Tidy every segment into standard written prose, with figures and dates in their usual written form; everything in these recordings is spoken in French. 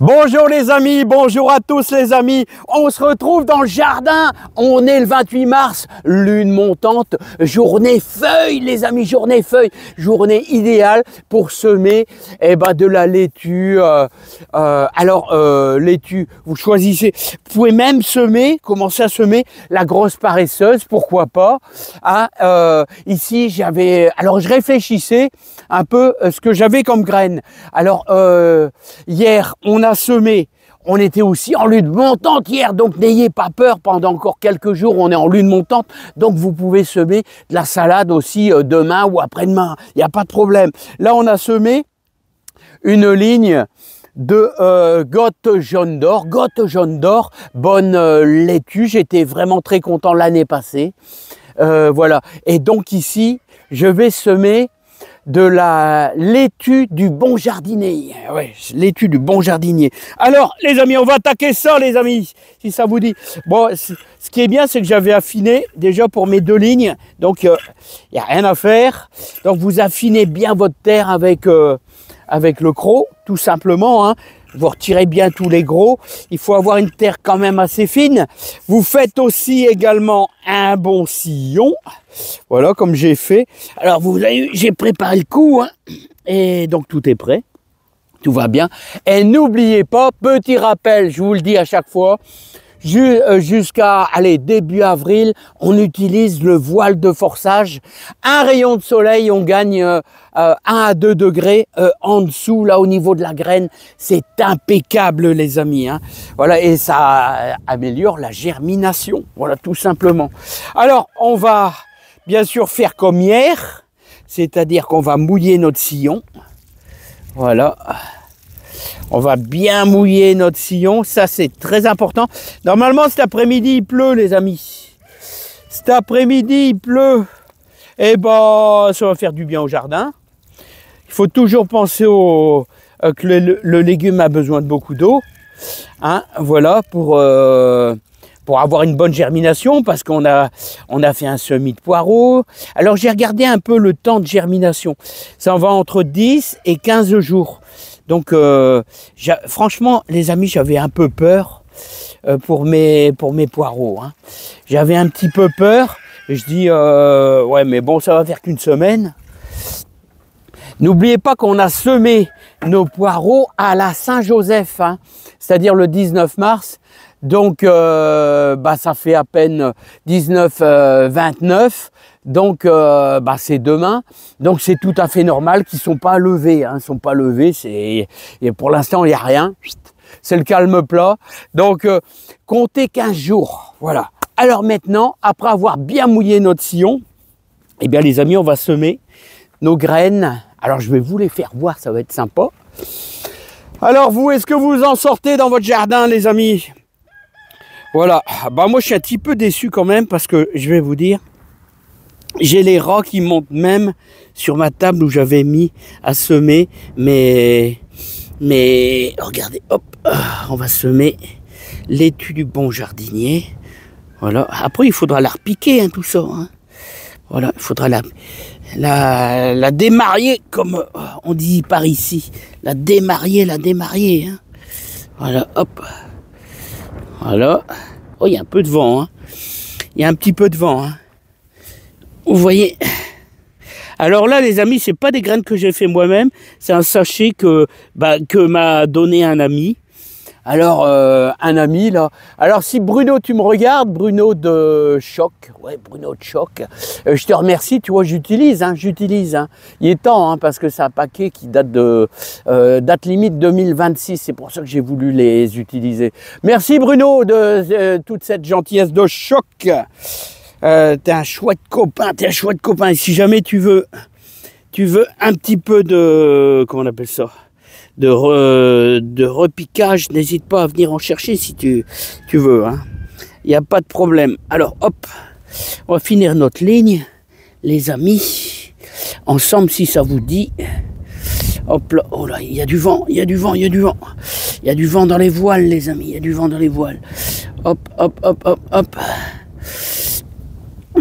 Bonjour les amis, bonjour à tous les amis. On se retrouve dans le jardin. On est le 28 mars, lune montante, journée feuille les amis, journée feuille, journée idéale pour semer de la laitue. Laitue, vous choisissez. Vous pouvez même semer, commencer à semer la grosse paresseuse, pourquoi pas. Ici je réfléchissais un peu ce que j'avais comme graines. Alors hier on a semé, on était aussi en lune montante hier, donc n'ayez pas peur, pendant encore quelques jours on est en lune montante, donc vous pouvez semer de la salade aussi demain ou après-demain, il n'y a pas de problème. Là on a semé une ligne de Goth jaune d'or, bonne laitue, j'étais vraiment très content l'année passée. Voilà, et donc ici je vais semer de la laitue du bon jardinier. Ouais, laitue du bon jardinier. Alors, les amis, on va attaquer ça, les amis, si ça vous dit. Bon, ce qui est bien, c'est que j'avais affiné déjà pour mes deux lignes. Donc, il n'y a rien à faire. Donc, vous affinez bien votre terre avec le croc, tout simplement, hein. Vous retirez bien tous les gros. Il faut avoir une terre quand même assez fine. Vous faites aussi également un bon sillon. Voilà, comme j'ai fait. Alors, vous avez vu, j'ai préparé le coup, hein, et donc tout est prêt. Tout va bien. Et n'oubliez pas, petit rappel, je vous le dis à chaque fois, jusqu'à début avril, on utilise le voile de forçage. Un rayon de soleil, on gagne 1 à 2 degrés en dessous, là au niveau de la graine. C'est impeccable les amis, hein. Voilà, et ça améliore la germination. Voilà, tout simplement. Alors, on va bien sûr faire comme hier, c'est-à-dire qu'on va mouiller notre sillon. Voilà. On va bien mouiller notre sillon, ça c'est très important. Normalement cet après-midi il pleut les amis. Cet après-midi il pleut. Et ça va faire du bien au jardin. Il faut toujours penser que le légume a besoin de beaucoup d'eau. Hein, voilà, pour avoir une bonne germination, parce qu'on a fait un semis de poireaux. Alors j'ai regardé un peu le temps de germination. Ça en va entre 10 et 15 jours. Donc, franchement, les amis, j'avais un peu peur pour mes poireaux, hein. J'avais un petit peu peur. Je dis, ouais, mais bon, ça va faire qu'une semaine. N'oubliez pas qu'on a semé nos poireaux à la Saint-Joseph, hein, c'est-à-dire le 19 mars. Donc, ça fait à peine 19-29. Donc, c'est demain. Donc, c'est tout à fait normal qu'ils ne sont pas levés. Hein, ils ne sont pas levés. Et pour l'instant, il n'y a rien. C'est le calme plat. Donc, comptez 15 jours. Voilà. Alors maintenant, après avoir bien mouillé notre sillon, eh bien, les amis, on va semer nos graines. Alors, je vais vous les faire voir. Ça va être sympa. Alors, vous, est-ce que vous en sortez dans votre jardin, les amis? Voilà. Moi, je suis un petit peu déçu quand même parce que, je vais vous dire, j'ai les rats qui montent même sur ma table où j'avais mis à semer. Mais regardez, hop, on va semer laitue du bon jardinier. Voilà. Après, il faudra la repiquer, hein, tout ça. Hein. Voilà, il faudra la démarier, comme on dit par ici. La démarier. Hein. Voilà, hop. Voilà. Oh, il y a un peu de vent. Hein. Il y a un petit peu de vent. Hein. Vous voyez. Alors là, les amis, c'est pas des graines que j'ai fait moi-même. C'est un sachet que m'a donné un ami. Alors, un ami, là. Alors, si Bruno, tu me regardes, Bruno de Choc. Ouais, Bruno de Choc. Je te remercie, tu vois, j'utilise. Hein. Il est temps, hein, parce que c'est un paquet qui date date limite 2026. C'est pour ça que j'ai voulu les utiliser. Merci, Bruno, de toute cette gentillesse de Choc. T'es un chouette copain, Et si jamais tu veux un petit peu de, comment on appelle ça, de repiquage, n'hésite pas à venir en chercher si tu veux, hein. Il n'y a pas de problème. Alors, hop, on va finir notre ligne, les amis, ensemble, si ça vous dit. Hop là, oh là, il y a du vent. Il y a du vent dans les voiles, les amis, il y a du vent dans les voiles. Hop.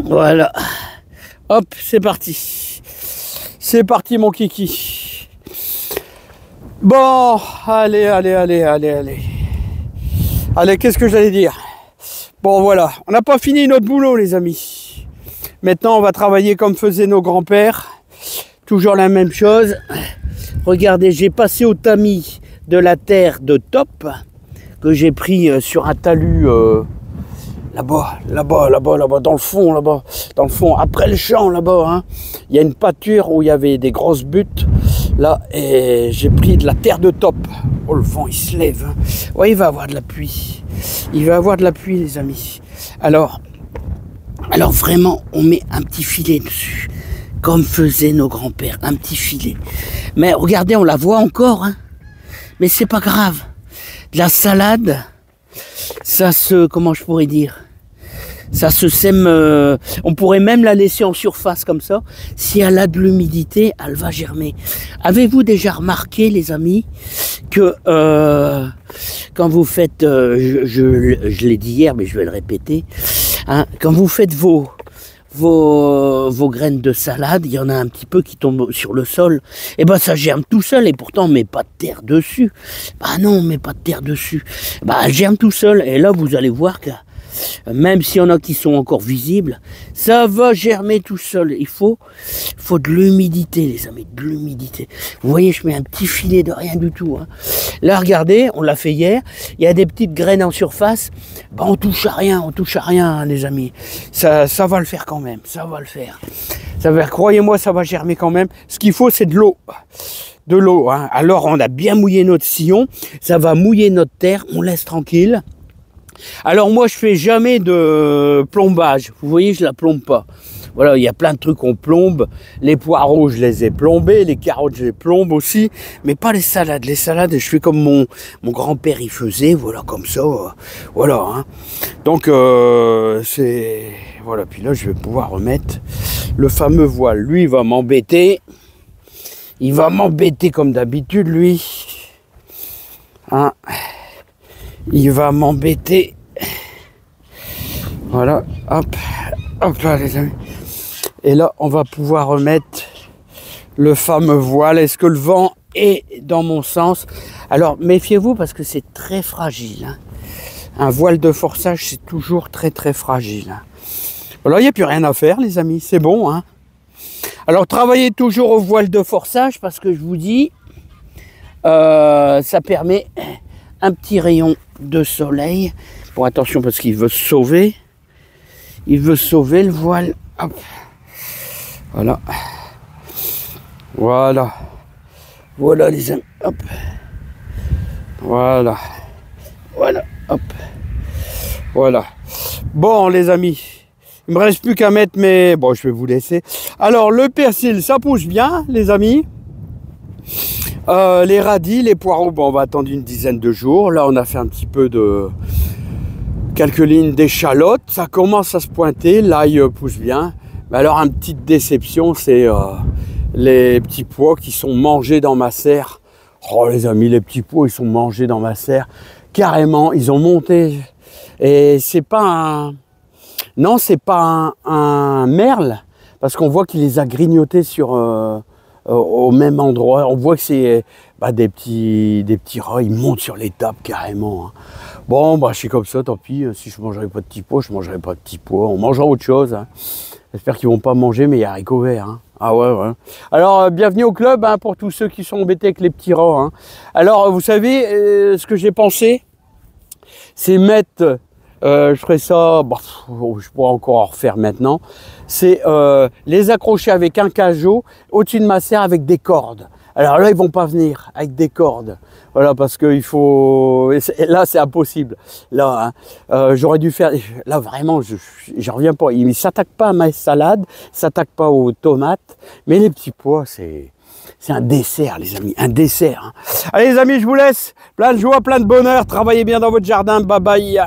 Voilà. Hop, c'est parti. C'est parti, mon kiki. Bon, allez, allez, allez, allez, allez. Allez, qu'est-ce que j'allais dire? Bon, voilà, on n'a pas fini notre boulot, les amis. Maintenant, on va travailler comme faisaient nos grands-pères. Toujours la même chose. Regardez, j'ai passé au tamis de la terre de top que j'ai pris sur un talus là-bas, dans le fond, après le champ, là-bas. Hein. Il y a une pâture où il y avait des grosses buttes. Là, et j'ai pris de la terre de top. Oh, le vent, il se lève. Hein. Ouais, il va avoir de la pluie. Il va avoir de la pluie, les amis. Alors vraiment, on met un petit filet dessus. Comme faisaient nos grands-pères, un petit filet. Mais regardez, on la voit encore. Hein. Mais c'est pas grave. De la salade, ça se... Comment je pourrais dire? Ça se sème, on pourrait même la laisser en surface comme ça. Si elle a de l'humidité, elle va germer. Avez-vous déjà remarqué, les amis, que quand vous faites, je l'ai dit hier, mais je vais le répéter, hein, quand vous faites vos graines de salade, il y en a un petit peu qui tombent sur le sol, et ben ça germe tout seul, et pourtant on met pas de terre dessus. Bah non, on met pas de terre dessus. Bah elle germe tout seul, et là vous allez voir que même s'il y en a qui sont encore visibles, ça va germer tout seul. Il faut de l'humidité, les amis, de l'humidité. Vous voyez, je mets un petit filet de rien du tout. Hein. Là, regardez, on l'a fait hier. Il y a des petites graines en surface. Ben, on touche à rien, hein, les amis. Ça va le faire quand même, ça va le faire. Croyez-moi, ça va germer quand même. Ce qu'il faut, c'est de l'eau. De l'eau. Hein. Alors, on a bien mouillé notre sillon. Ça va mouiller notre terre. On laisse tranquille. Alors moi je fais jamais de plombage, vous voyez je la plombe pas. Voilà, il y a plein de trucs qu'on plombe, les poireaux je les ai plombés, les carottes je les plombe aussi, mais pas les salades. Les salades je fais comme mon grand-père il faisait, voilà comme ça, voilà. Hein. Donc c'est... Voilà, puis là je vais pouvoir remettre le fameux voile. Lui il va m'embêter, comme d'habitude lui. Hein. Il va m'embêter. Voilà, hop là les amis. Et là, on va pouvoir remettre le fameux voile. Est-ce que le vent est dans mon sens? Alors, méfiez-vous parce que c'est très fragile. Hein. Un voile de forçage, c'est toujours très très fragile. Hein. Voilà, il n'y a plus rien à faire les amis, c'est bon. Hein. Alors, travaillez toujours au voile de forçage parce que je vous dis, ça permet un petit rayon de soleil. Bon, attention parce qu'il veut se sauver. Il veut sauver le voile. Hop. Voilà. Voilà. Voilà les amis. Hop. Voilà. Voilà. Hop. Voilà. Bon les amis. Il me reste plus qu'à mettre mes... Bon, je vais vous laisser. Alors, le persil, ça pousse bien, les amis. Les radis, les poireaux, bon, on va attendre une dizaine de jours. Là, on a fait un petit peu de quelques lignes d'échalotes. Ça commence à se pointer. L'ail pousse bien. Mais alors, une petite déception, c'est les petits pois qui sont mangés dans ma serre. Oh, les amis, les petits pois, ils sont mangés dans ma serre. Carrément, ils ont monté. Et c'est pas un... Non, c'est pas un merle. Parce qu'on voit qu'il les a grignotés sur... au même endroit, on voit que c'est des petits rats, ils montent sur les tables carrément. Hein. Bon, je suis comme ça, tant pis, si je ne mangerai pas de petits pois, je ne mangerai pas de petits pois, on mangera autre chose. Hein. J'espère qu'ils ne vont pas manger mes haricots verts. Hein. Ah ouais. Alors, bienvenue au club hein, pour tous ceux qui sont embêtés avec les petits rats. Hein. Alors, vous savez, ce que j'ai pensé, c'est mettre... je ferai ça, je pourrais encore en refaire maintenant, c'est les accrocher avec un cajot au-dessus de ma serre avec des cordes. Alors là, ils vont pas venir avec des cordes. Voilà, parce qu'il faut... Là, c'est impossible. Là, hein, j'aurais dû faire... Là, vraiment, j'en reviens pas. Ils ne s'attaquent pas à ma salade, ils ne s'attaquent pas aux tomates. Mais les petits pois, c'est un dessert, les amis, un dessert. Hein. Allez, les amis, je vous laisse. Plein de joie, plein de bonheur. Travaillez bien dans votre jardin. Bye bye.